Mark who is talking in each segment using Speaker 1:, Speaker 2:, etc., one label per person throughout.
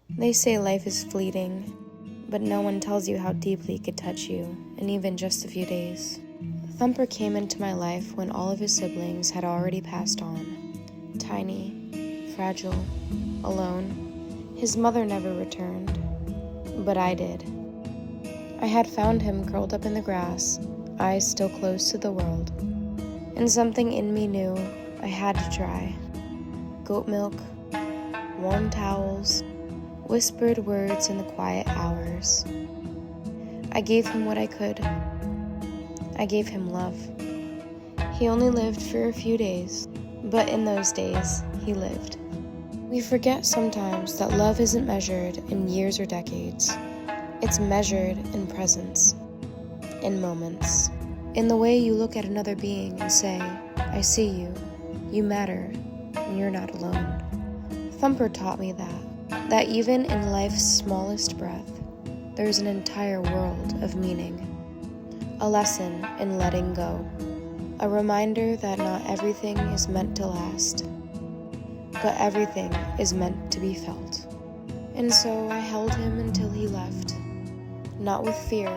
Speaker 1: They say life is fleeting, but no one tells you how deeply it could touch you in even just a few days. Thumper came into my life when all of his siblings had already passed on. Tiny, fragile, alone. His mother never returned, but I did. I had found him curled up in the grass, eyes still closed to the world, and something in me knew I had to try. Goat milk, warm towels, whispered words in the quiet hours. I gave him what I could. I gave him love. He only lived for a few days, but in those days, he lived. We forget sometimes that love isn't measured in years or decades. It's measured in presence, in moments, in the way you look at another being and say, I see you, you matter, and you're not alone. Thumper taught me that even in life's smallest breath, there's an entire world of meaning. A lesson in letting go. A reminder that not everything is meant to last, but everything is meant to be felt. And so I held him until he left, not with fear,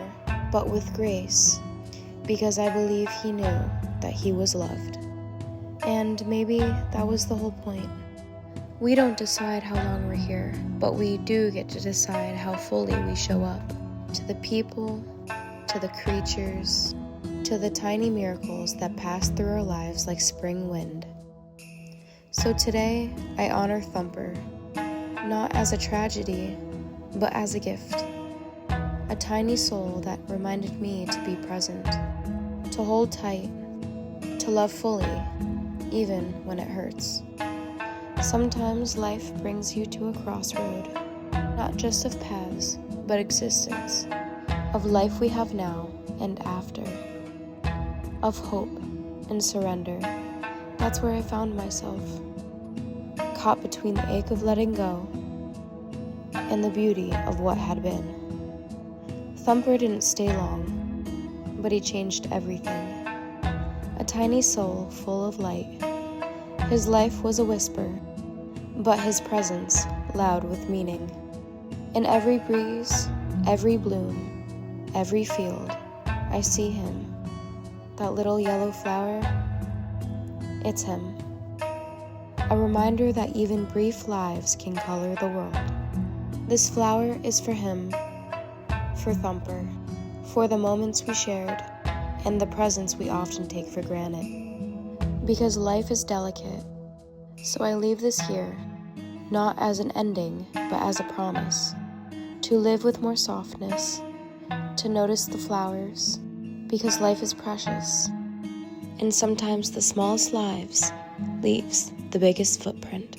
Speaker 1: but with grace, because I believe he knew that he was loved. And maybe that was the whole point. We don't decide how long we're here, but we do get to decide how fully we show up to the people, to the creatures, to the tiny miracles that pass through our lives like spring wind. So today, I honor Thumper, not as a tragedy, but as a gift. A tiny soul that reminded me to be present, to hold tight, to love fully, even when it hurts. Sometimes life brings you to a crossroad, not just of paths, but existence, of life we have now and after, of hope and surrender. That's where I found myself, caught between the ache of letting go and the beauty of what had been. Thumper didn't stay long, but he changed everything. A tiny soul full of light. His life was a whisper, but his presence loud with meaning. In every breeze, every bloom, every field, I see him. That little yellow flower, it's him. A reminder that even brief lives can color the world. This flower is for him, for Thumper, for the moments we shared, and the presents we often take for granted. Because life is delicate, so I leave this here, not as an ending, but as a promise, to live with more softness, to notice the flowers, because life is precious, and sometimes the smallest lives leaves the biggest footprint.